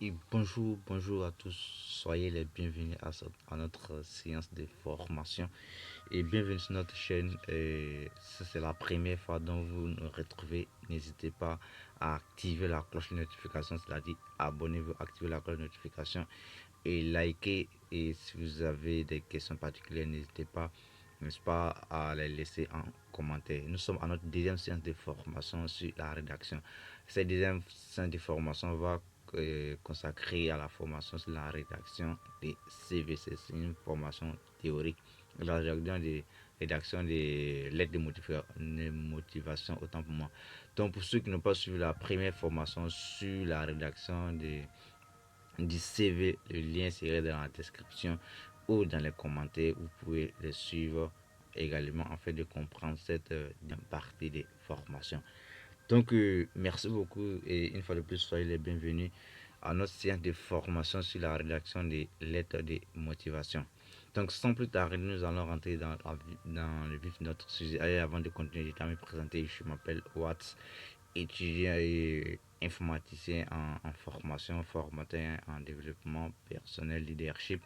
Et bonjour à tous. Soyez les bienvenus à notre séance de formation et bienvenue sur notre chaîne. Si c'est la première fois dont vous nous retrouvez, n'hésitez pas à activer la cloche de notification, c'est-à-dire abonnez-vous, activez la cloche de notification et likez. Et si vous avez des questions particulières, n'hésitez pas, n'est-ce pas, à les laisser en commentaire. Nous sommes à notre deuxième séance de formation sur la rédaction. Cette deuxième séance de formation va consacrée à la formation sur la rédaction des CVC. C'est une formation théorique. La rédaction des lettres de motivation, autant pour moi. Donc, pour ceux qui n'ont pas suivi la première formation sur la rédaction du CV, le lien serait dans la description ou dans les commentaires. Vous pouvez les suivre également afin de comprendre cette partie des formations. Donc, merci beaucoup et une fois de plus, soyez les bienvenus à notre séance de formation sur la rédaction des lettres de motivation. Donc, sans plus tarder, nous allons rentrer dans le vif de notre sujet. Allez, avant de continuer, je vais me présenter. Je m'appelle Watts, étudiant et informaticien en formation, formateur en développement personnel, leadership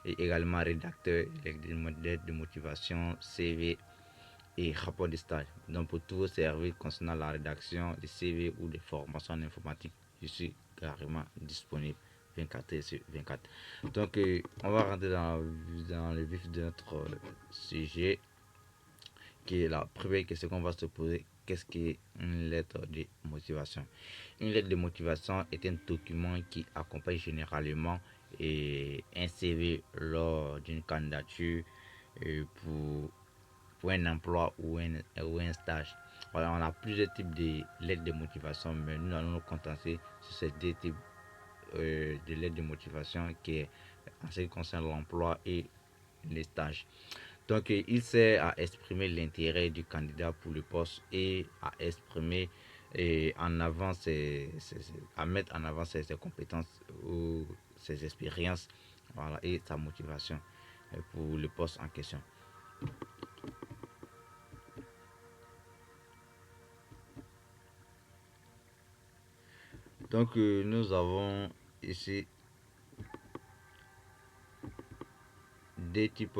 et également rédacteur de lettres de motivation, CV et rapport de stage. Donc pour tous vos services concernant la rédaction des CV ou des formations en informatique, je suis carrément disponible 24 heures sur 24. Donc on va rentrer dans le vif de notre sujet, qui est la première question qu'on va se poser. Qu'est-ce qu'une lettre de motivation? Une lettre de motivation est un document qui accompagne généralement un CV lors d'une candidature pour un emploi ou un stage. Voilà, on a plusieurs types de lettres de motivation, mais nous allons nous contenter sur ces deux types de lettres de motivation qui est en ce qui concerne l'emploi et les stages. Donc, il sert à exprimer l'intérêt du candidat pour le poste et à exprimer en avant à mettre en avant ses compétences ou ses expériences, voilà, et sa motivation pour le poste en question. Donc, nous avons ici des types,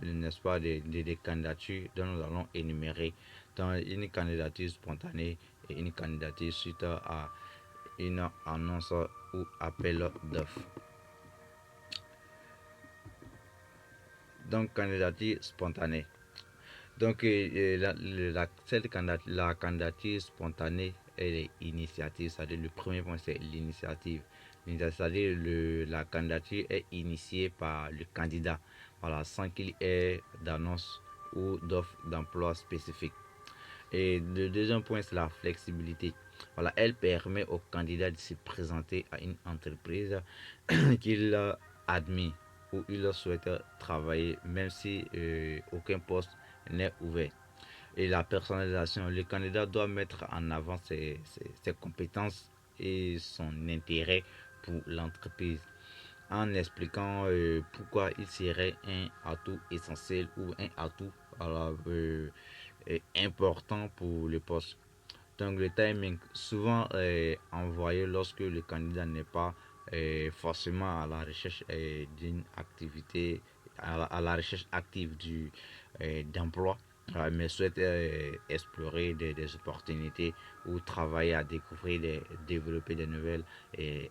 n'est-ce pas, des candidatures dont nous allons énumérer dans une candidature spontanée et une candidature suite à une annonce ou appel d'offres. Donc, candidature spontanée. Donc, la candidature spontanée et les initiatives, c'est-à-dire le premier point, c'est l'initiative. C'est-à-dire la candidature est initiée par le candidat, voilà, sans qu'il y ait d'annonce ou d'offre d'emploi spécifique. Et le deuxième point, c'est la flexibilité. Voilà, elle permet au candidat de se présenter à une entreprise qu'il admet où il souhaite travailler, même si aucun poste n'est ouvert. Et la personnalisation, le candidat doit mettre en avant ses compétences et son intérêt pour l'entreprise en expliquant pourquoi il serait un atout essentiel ou un atout voilà, important pour le poste. Donc le timing, souvent envoyé lorsque le candidat n'est pas forcément à la recherche d'une activité, à la recherche active d'emploi, mais souhaite explorer des opportunités ou travailler à découvrir, développer de nouvelles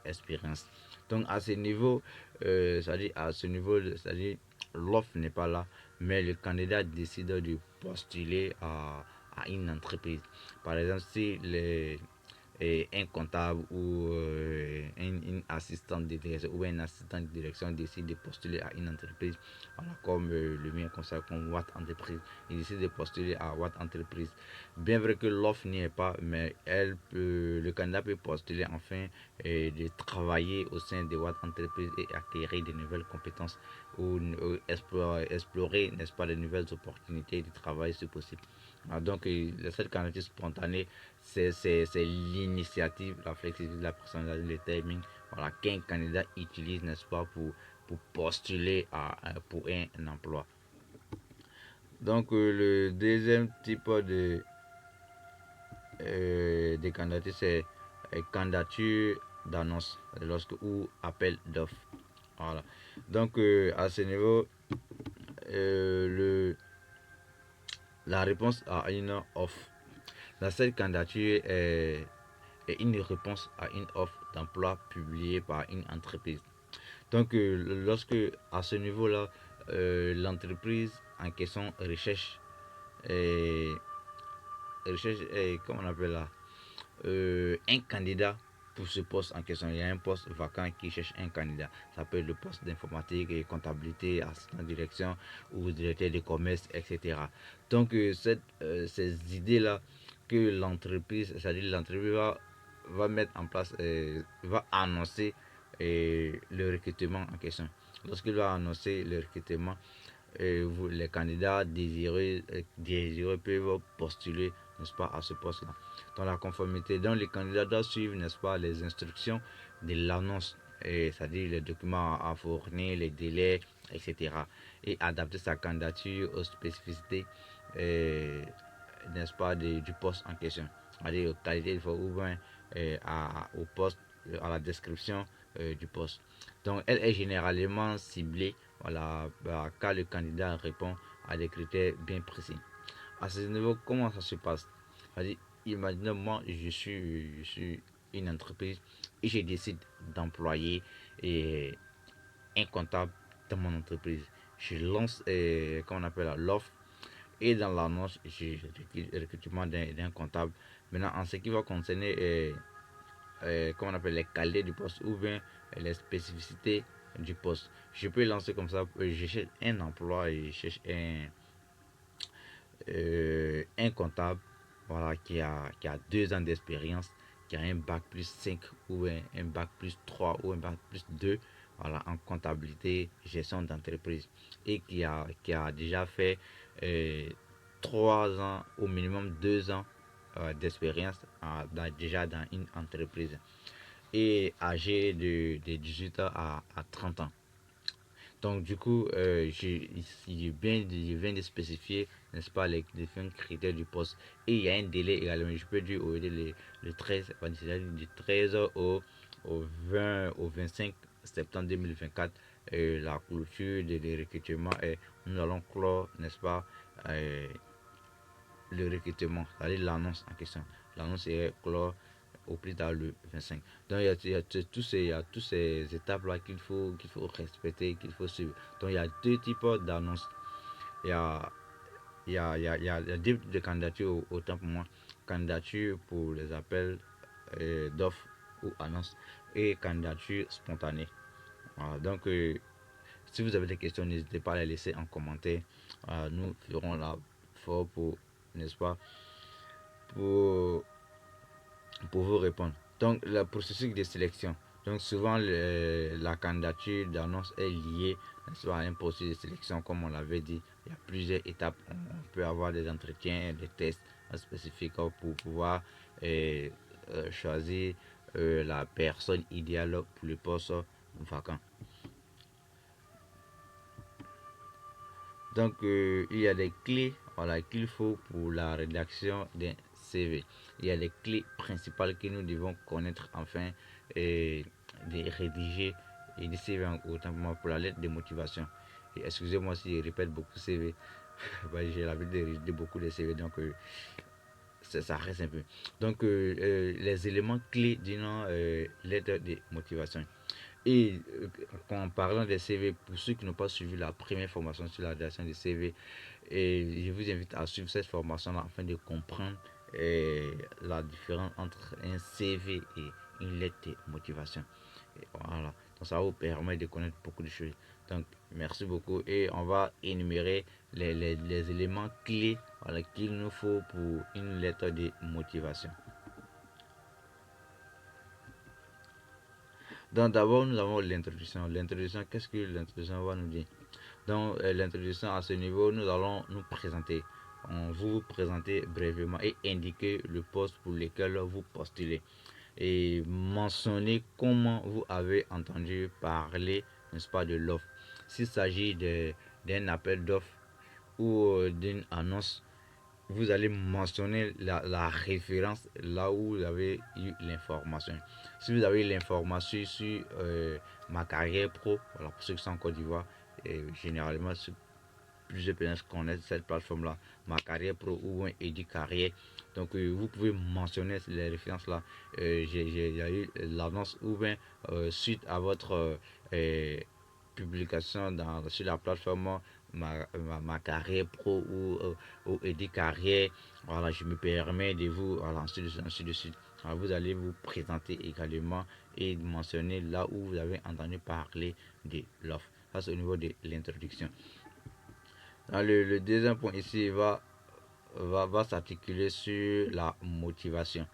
expériences. Donc à ce niveau, c'est-à-dire à ce niveau, c'est-à-dire l'offre n'est pas là, mais le candidat décide de postuler à une entreprise. Par exemple, si un comptable ou une assistante de direction ou un assistant de direction décide de postuler à une entreprise, voilà, comme le mien conseil comme Watt Entreprise, il décide de postuler à Watt Entreprise. Bien vrai que l'offre n'y est pas, mais le candidat peut postuler enfin de travailler au sein de Watt Entreprise et acquérir de nouvelles compétences ou explorer, n'est-ce pas, de nouvelles opportunités de travail si possible. Donc, cette candidature spontanée, c'est l'initiative, la flexibilité, la personnalisation, le timing, voilà, qu'un candidat utilise, n'est-ce pas, pour postuler pour un emploi. Donc, le deuxième type de candidature, c'est candidature d'annonce ou appel d'offres. Voilà. Donc à ce niveau, la réponse à une offre, cette candidature est une réponse à une offre d'emploi publiée par une entreprise. Donc lorsque à ce niveau-là, l'entreprise en question euh, recherche comment on appelle là, un candidat pour ce poste en question. Il y a un poste vacant qui cherche un candidat. Ça peut être le poste d'informatique et comptabilité, assistant de direction ou directeur de commerce, etc. Donc, ces idées-là que l'entreprise, c'est-à-dire l'entreprise va mettre en place, va annoncer le recrutement en question. Lorsqu'il va annoncer le recrutement, les candidats désireux peuvent postuler, n'est-ce pas, à ce poste-là. Dans la conformité, donc les candidats doivent suivre, n'est-ce pas, les instructions de l'annonce, c'est-à-dire les documents à fournir, les délais, etc. Et adapter sa candidature aux spécificités, n'est-ce pas, du poste en question. C'est-à-dire aux qualités ou bien au poste, à la description du poste. Donc, elle est généralement ciblée, voilà, car le candidat répond à des critères bien précis. À ce niveau, comment ça se passe? C'est-à-dire, imaginez, moi, je suis une entreprise et je décide d'employer un comptable dans mon entreprise. Je lance, comment on appelle l'offre, et dans l'annonce, j'ai le recrutement d'un comptable. Maintenant, en ce qui va concerner comment on appelle les qualités du poste ou bien les spécificités du poste. Je peux lancer comme ça, je cherche un emploi et je cherche un comptable, voilà, qui a 2 ans d'expérience, qui a un bac plus 5 ou un bac plus 3 ou un bac plus 2, voilà, en comptabilité, gestion d'entreprise, et qui a déjà fait euh, 3 ans, au minimum 2 ans d'expérience déjà dans une entreprise, et âgé de 18 ans à 30 ans. Donc, du coup, je viens de spécifier, n'est-ce pas, les différents critères du poste. Et il y a un délai également. Je peux dire le 13, du 13 au 20, au 25 septembre 2024, la clôture des recrutements. Et nous allons clore, n'est-ce pas, euh, le recrutement, c'est-à-dire l'annonce en question. L'annonce est clore au plus tard le 25. Donc il y a toutes ces étapes-là qu'il faut respecter, qu'il faut suivre. Donc il y a 2 types d'annonces. Il y a, il y a 2 types de candidatures autant pour moi. Candidature pour les appels d'offres ou annonces et candidature spontanée. Voilà, donc si vous avez des questions, n'hésitez pas à les laisser en commentaire. Nous ferons la fort pour, n'est-ce pas, pour vous répondre. Donc, le processus de sélection. Donc, souvent, la candidature d'annonce est liée à un processus de sélection, comme on l'avait dit. Il y a plusieurs étapes. On peut avoir des entretiens, des tests spécifiques pour pouvoir choisir la personne idéale pour le poste vacant. Donc, il y a des clés, voilà, qu'il faut pour la rédaction d'un CV. Il y a les clés principales que nous devons connaître afin de rédiger et de CV, autant pour moi, pour la lettre de motivation. Et excusez-moi si je répète beaucoup CV. J'ai l'habitude de rédiger beaucoup de CV, donc ça reste un peu. Donc, les éléments clés d'une lettre de motivation. Et en parlant des CV, pour ceux qui n'ont pas suivi la première formation sur la rédaction des CV, et je vous invite à suivre cette formation-là afin de comprendre la différence entre un CV et une lettre de motivation. Et voilà. Donc ça vous permet de connaître beaucoup de choses. Donc merci beaucoup et on va énumérer les éléments clés, voilà, qu'il nous faut pour une lettre de motivation. Donc d'abord nous avons l'introduction. L'introduction, qu'est-ce que l'introduction va nous dire? Dans l'introduction à ce niveau, nous allons nous présenter. On vous présenter brièvement et indiquer le poste pour lequel vous postulez. Et mentionner comment vous avez entendu parler, n'est-ce pas, de l'offre. S'il s'agit d'un appel d'offres ou d'une annonce, vous allez mentionner la référence là où vous avez eu l'information. Si vous avez l'information sur ma carrière pro, voilà, pour ceux qui sont en Côte d'Ivoire, généralement, plusieurs personnes connaissent cette plateforme-là, ma carrière pro ou un Eddy Carrière. Donc, vous pouvez mentionner les références là. J'ai eu l'annonce ou bien suite à votre publication sur la plateforme ma carrière pro ou Eddy Carrière. Voilà, je me permets de vous, voilà, ainsi de suite, ainsi de suite. Alors, vous allez vous présenter également et mentionner là où vous avez entendu parler de l'offre. Ça, c'est au niveau de l'introduction. Le deuxième point ici va s'articuler sur la motivation.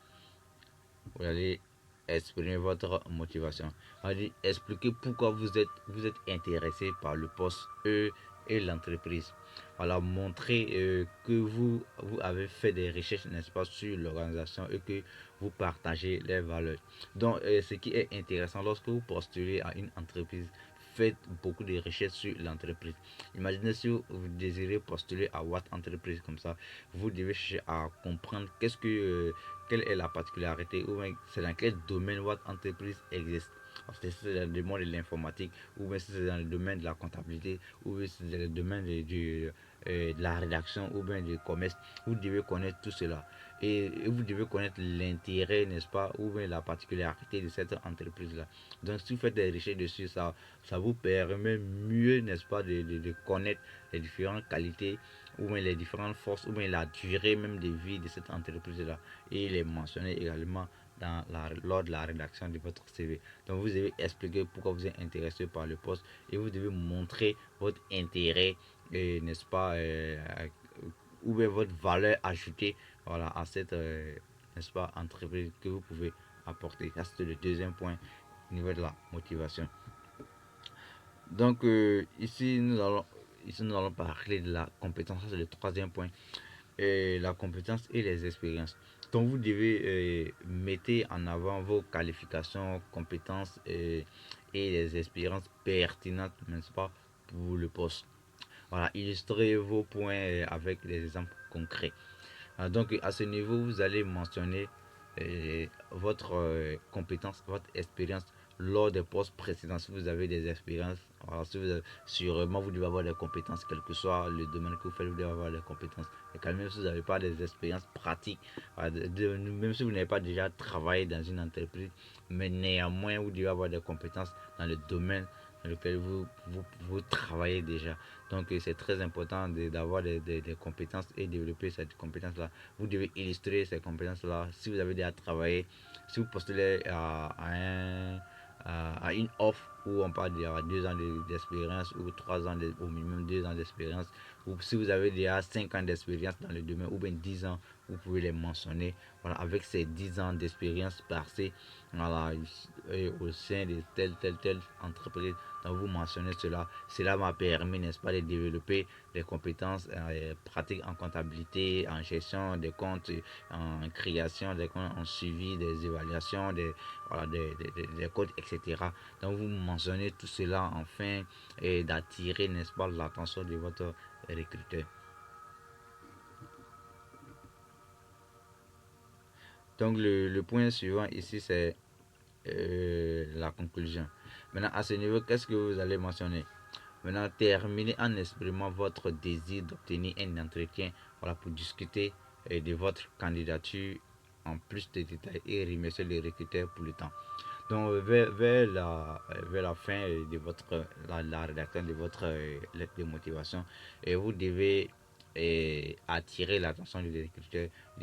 Vous allez exprimer votre motivation. Allez expliquer pourquoi vous êtes intéressé par le poste et l'entreprise. Alors montrer que vous avez fait des recherches, n'est-ce pas, sur l'organisation et que vous partagez les valeurs. Donc, ce qui est intéressant lorsque vous postulez à une entreprise, faites beaucoup de recherches sur l'entreprise. Imaginez si vous désirez postuler à votre entreprise comme ça, vous devez chercher à comprendre quelle est la particularité ou c'est dans quel domaine votre entreprise existe. Si c'est dans le domaine de l'informatique, ou bien si c'est dans le domaine de la comptabilité, ou bien si c'est dans le domaine de la rédaction, ou bien du commerce, vous devez connaître tout cela. Et vous devez connaître l'intérêt, n'est-ce pas, ou bien la particularité de cette entreprise-là. Donc, si vous faites des recherches dessus, ça vous permet mieux, n'est-ce pas, de connaître les différentes qualités ou bien les différentes forces ou bien la durée même de vie de cette entreprise-là et les mentionner également lors de la rédaction de votre CV. Donc vous devez expliquer pourquoi vous êtes intéressé par le poste et vous devez montrer votre intérêt, n'est-ce pas, ou bien votre valeur ajoutée, voilà, à cette n'est-ce pas, entreprise que vous pouvez apporter. Ça, c'est le deuxième point au niveau de la motivation. Donc ici nous allons parler de la compétence. Ça, c'est le troisième point. La compétence et les expériences. Donc vous devez mettre en avant vos qualifications, compétences et les expériences pertinentes, n'est-ce pas, pour le poste. Voilà, illustrez vos points avec des exemples concrets. Donc à ce niveau, vous allez mentionner votre compétence, votre expérience lors des postes précédents. Si vous avez des expériences, alors si vous avez, sûrement vous devez avoir des compétences, quel que soit le domaine que vous faites, vous devez avoir des compétences. Et quand même si vous n'avez pas des expériences pratiques, même si vous n'avez pas déjà travaillé dans une entreprise, mais néanmoins vous devez avoir des compétences dans le domaine dans lequel vous travaillez déjà. Donc c'est très important d'avoir des compétences et développer cette compétence-là. Vous devez illustrer ces compétences-là. Si vous avez déjà travaillé, si vous postulez à une offre où on parle de 2 ans d'expérience ou 3 ans, au minimum 2 ans d'expérience, ou si vous avez déjà 5 ans d'expérience dans le domaine ou bien 10 ans, vous pouvez les mentionner. Voilà, avec ces 10 ans d'expérience passée, voilà, au sein de telle entreprise. Donc vous mentionnez cela. Cela m'a permis, n'est-ce pas, de développer des compétences pratiques en comptabilité, en gestion des comptes, en création des comptes, en suivi des évaluations, voilà, des codes, etc. Donc vous mentionnez tout cela afin d'attirer, n'est-ce pas, l'attention de votre recruteur. Donc le point suivant ici, c'est la conclusion. Maintenant, à ce niveau, qu'est-ce que vous allez mentionner? Maintenant, terminez en exprimant votre désir d'obtenir un entretien, voilà, pour discuter de votre candidature en plus de détails et remercier les recruteurs pour le temps. Donc, vers la fin de la rédaction de votre lettre de motivation, et vous devez attirer l'attention du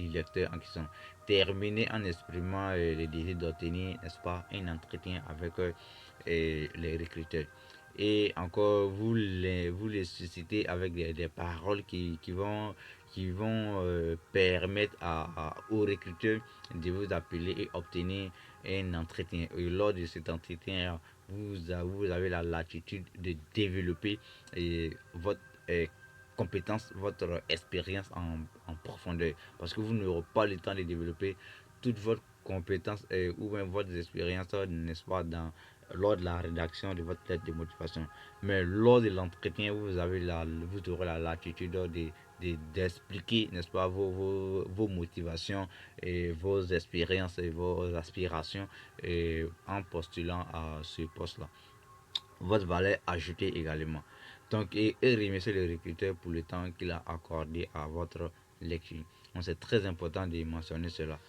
lecteur en question. Terminer en exprimant le désir d'obtenir, n'est-ce pas, un entretien avec les recruteurs. Et encore, vous les suscitez avec des paroles qui vont permettre aux recruteurs de vous appeler et obtenir un entretien. Et lors de cet entretien, vous avez la latitude de développer votre compétence, votre expérience en profondeur. Parce que vous n'aurez pas le temps de développer toute votre compétence ou même votre expérience, n'est-ce pas, lors de la rédaction de votre lettre de motivation. Mais lors de l'entretien, vous aurez la latitude d'expliquer, n'est-ce pas, vos motivations et vos expériences et vos aspirations en postulant à ce poste-là. Votre valeur ajoutée également. Donc, et remercier le recruteur pour le temps qu'il a accordé à votre lecture. Donc, c'est très important de mentionner cela.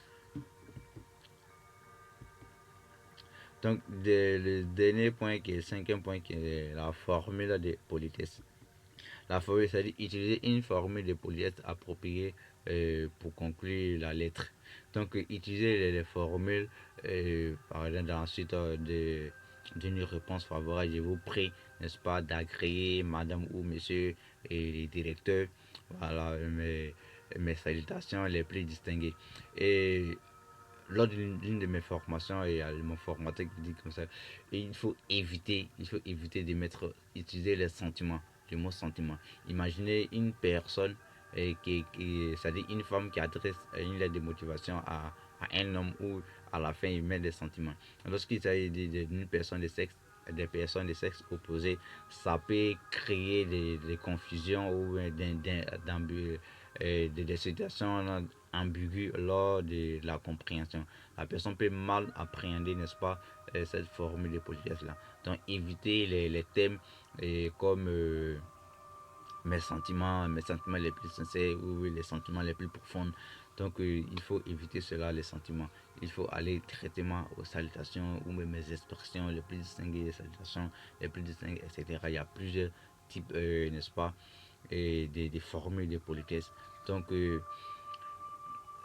Donc, le dernier point, qui est le cinquième point, qui est la formule de politesse. La formule, c'est-à-dire utiliser une formule de politesse appropriée pour conclure la lettre. Donc, utiliser les formules, par exemple, ensuite d'une réponse favorable. Je vous prie, n'est-ce pas, d'agréer madame ou monsieur et les directeurs. Voilà, mes salutations les plus distinguées. Et lors d'une de mes formations, et mon formateur qui dit comme ça, il faut éviter de utiliser les sentiments, le mot sentiment. Imaginez une personne, c'est-à-dire une femme qui adresse une lettre de motivation à un homme où à la fin il met des sentiments. Lorsqu'il s'agit d'une personne de sexe, des personnes de sexe opposé, ça peut créer des confusions ou des situations ambiguës lors de la compréhension. La personne peut mal appréhender, n'est-ce pas, cette formule de politesse-là. Donc, éviter les thèmes comme mes sentiments les plus sincères ou les sentiments les plus profonds. Donc, il faut éviter cela, les sentiments. Il faut aller directement aux salutations ou même mes expressions les plus distinguées, les salutations les plus distinguées, etc. Il y a plusieurs types, n'est-ce pas, des formules de politesse. Donc,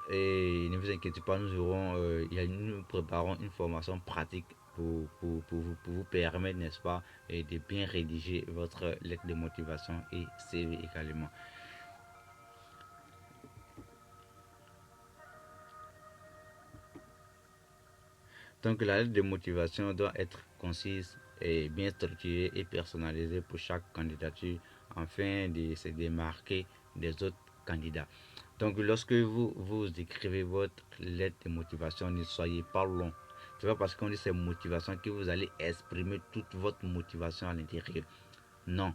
et ne vous inquiétez pas, nous préparons une formation pratique pour vous permettre, n'est-ce pas, de bien rédiger votre lettre de motivation et CV également. Donc la lettre de motivation doit être concise et bien structurée et personnalisée pour chaque candidature afin de se démarquer des autres candidats. Donc lorsque vous écrivez votre lettre de motivation, ne soyez pas long. C'est pas parce qu'on dit c'est motivation que vous allez exprimer toute votre motivation à l'intérieur. Non,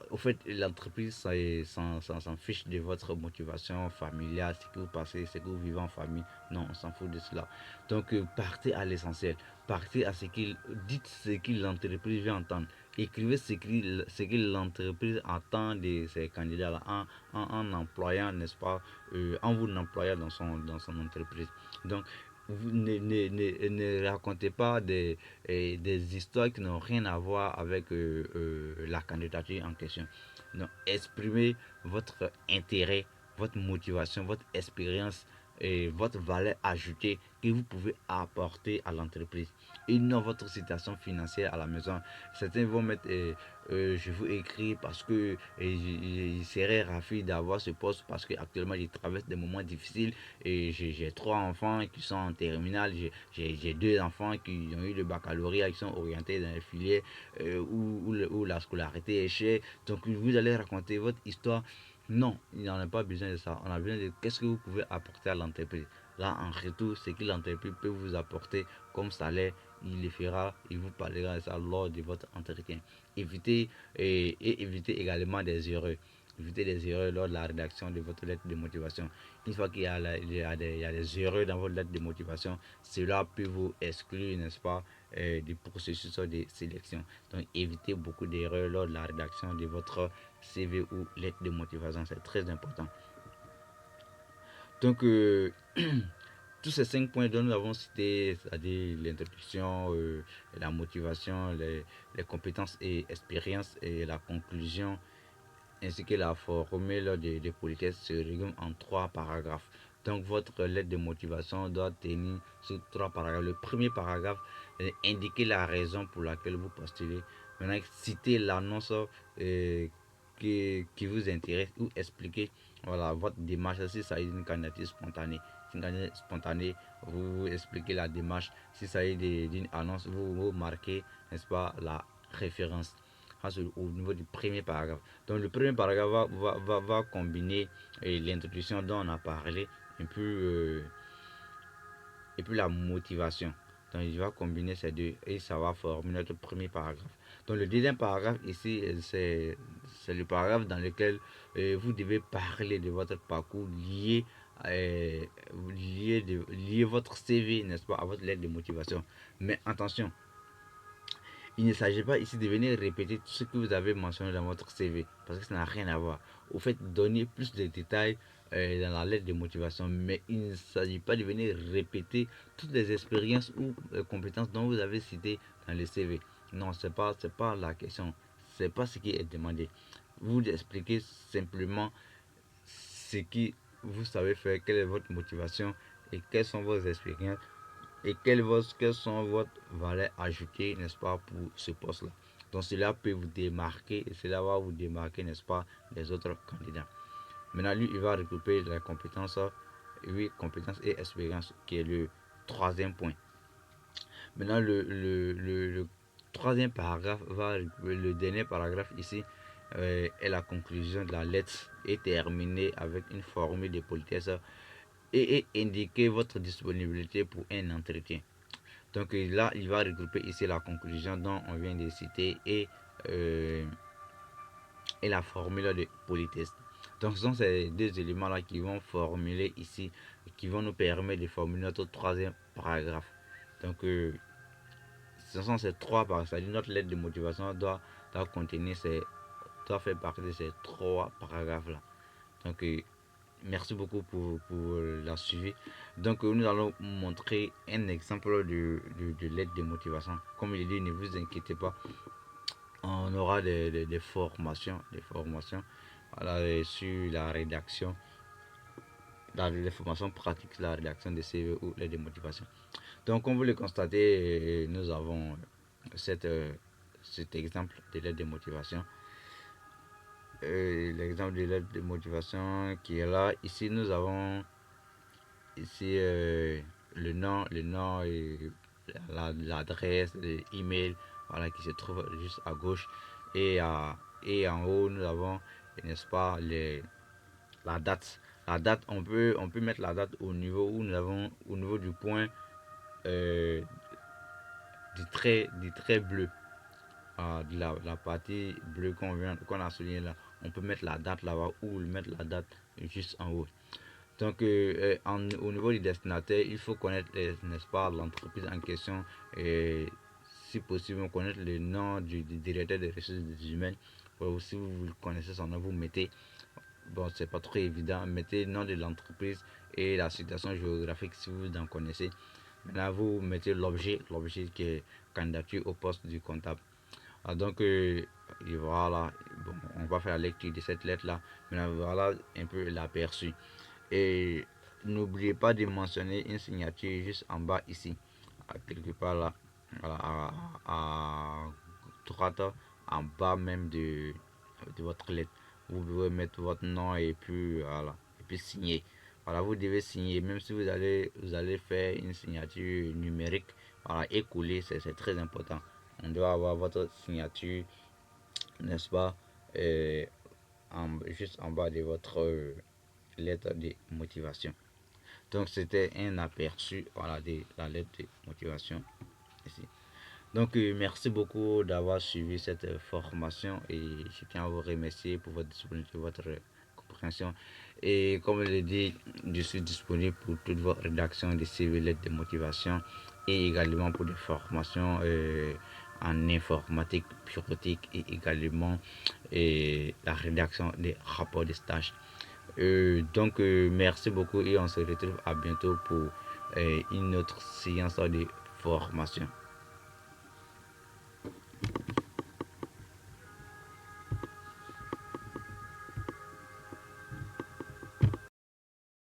au fait, l'entreprise s'en fiche de votre motivation familiale, ce que vous passez, ce que vous vivez en famille. Non, on s'en fout de cela. Donc, partez à l'essentiel. Partez à dites ce que l'entreprise veut entendre. Écrivez ce que l'entreprise attend de ces candidats-là en employant, n'est-ce pas, en vous employant dans son entreprise. Donc, vous ne racontez pas des histoires qui n'ont rien à voir avec la candidature en question. Donc, exprimez votre intérêt, votre motivation, votre expérience et votre valeur ajoutée que vous pouvez apporter à l'entreprise et non votre situation financière à la maison. Certains vont mettre je vous écris parce que je serais ravi d'avoir ce poste parce que actuellement je traverse des moments difficiles et j'ai trois enfants qui sont en terminale, j'ai deux enfants qui ont eu le baccalauréat, qui sont orientés dans les filières où la scolarité est chère. Donc vous allez raconter votre histoire. Non, il n'y en a pas besoin de ça. On a besoin de qu'est-ce que vous pouvez apporter à l'entreprise. Là, en retour, ce que l'entreprise peut vous apporter comme salaire, il le fera, il vous parlera de ça lors de votre entretien. Évitez et évitez également des erreurs. Évitez des erreurs lors de la rédaction de votre lettre de motivation. Une fois il y a des erreurs dans votre lettre de motivation, cela peut vous exclure, n'est-ce pas, du processus de sélection. Donc, évitez beaucoup d'erreurs lors de la rédaction de votre CV ou lettre de motivation. C'est très important. Donc, tous ces cinq points dont nous avons cité, c'est-à-dire l'introduction, la motivation, les compétences et expériences et la conclusion, ainsi que la formule de politesse se résume en trois paragraphes. Donc votre lettre de motivation doit tenir sur trois paragraphes. Le premier paragraphe indiquer la raison pour laquelle vous postulez. Maintenant, citer l'annonce qui vous intéresse ou expliquer voilà, votre démarche si ça est une candidature spontanée. Si une candidature spontanée, vous expliquez la démarche. Si ça est d'une annonce, vous marquez, n'est-ce pas, la référence au niveau du premier paragraphe. Donc le premier paragraphe va combiner l'introduction dont on a parlé et puis la motivation. Donc, il va combiner ces deux et ça va former notre premier paragraphe. Donc, le deuxième paragraphe ici, c'est le paragraphe dans lequel vous devez parler de votre parcours euh, lier votre CV, n'est-ce pas, à votre lettre de motivation. Mais attention, il ne s'agit pas ici de venir répéter tout ce que vous avez mentionné dans votre CV, parce que ça n'a rien à voir. Au fait, donner plus de détails dans la lettre de motivation, mais il ne s'agit pas de venir répéter toutes les expériences ou compétences dont vous avez citées dans le CV. Non, c'est pas la question. C'est pas ce qui est demandé. Vous expliquez simplement ce que vous savez faire, quelle est votre motivation et quelles sont vos expériences et quelles sont votre valeur ajoutée, n'est-ce pas, pour ce poste-là. Donc cela peut vous démarquer et cela va vous démarquer, n'est-ce pas, des autres candidats. Maintenant, lui, il va regrouper les compétences, oui, compétences et expérience, qui est le troisième point. Maintenant, le troisième paragraphe le dernier paragraphe ici est la conclusion de la lettre et terminé avec une formule de politesse et indiquer votre disponibilité pour un entretien. Donc là, il va regrouper ici la conclusion dont on vient de citer et la formule de politesse. Donc ce sont ces deux éléments-là qui vont formuler ici, qui vont nous permettre de formuler notre troisième paragraphe. Donc ce sont ces trois paragraphes, c'est-à-dire notre lettre de motivation doit contenir doit faire partie de ces trois paragraphes-là. Donc merci beaucoup pour la suivi. Donc nous allons montrer un exemple de lettre de motivation. Comme il dit, ne vous inquiétez pas, on aura des formations, voilà, sur la rédaction, les formations pratiques sur la rédaction des CV ou lettres de motivation. Donc comme vous le constatez, nous avons cet exemple de lettre de motivation. L'exemple de lettre de motivation qui est là. Ici nous avons ici le nom et l'adresse, l'email, voilà, qui se trouve juste à gauche et en haut nous avons, n'est-ce pas, la date. La date, on peut mettre la date au niveau où nous avons au niveau du point euh, du trait bleu, de la partie bleue qu'on a souligné là. On peut mettre la date là-bas ou mettre la date juste en haut. Donc, au niveau du destinataire, il faut connaître, n'est-ce pas, l'entreprise en question et si possible, connaître le nom du directeur des ressources humaines. Si vous connaissez son nom, vous mettez, bon, c'est pas trop évident, mettez le nom de l'entreprise et la situation géographique si vous en connaissez. Maintenant, vous mettez l'objet qui est candidature au poste du comptable. Donc, et voilà, bon, on va faire la lecture de cette lettre-là. Maintenant, voilà un peu l'aperçu. Et n'oubliez pas de mentionner une signature juste en bas ici, quelque part là, voilà, à droite, en bas même de votre lettre. Vous pouvez mettre votre nom et puis voilà, et puis signer. Voilà, vous devez signer, même si vous allez faire une signature numérique, voilà, et coller, c'est très important. On doit avoir votre signature, n'est-ce pas, juste en bas de votre lettre de motivation. Donc c'était un aperçu, voilà, de la lettre de motivation ici. Donc merci beaucoup d'avoir suivi cette formation et je tiens à vous remercier pour votre disponibilité, votre compréhension. Et comme je l'ai dit, je suis disponible pour toute votre rédaction de CV, lettres de motivation et également pour des formations en informatique, bureautique et également la rédaction des rapports de stage. Donc merci beaucoup et on se retrouve à bientôt pour une autre séance de formation.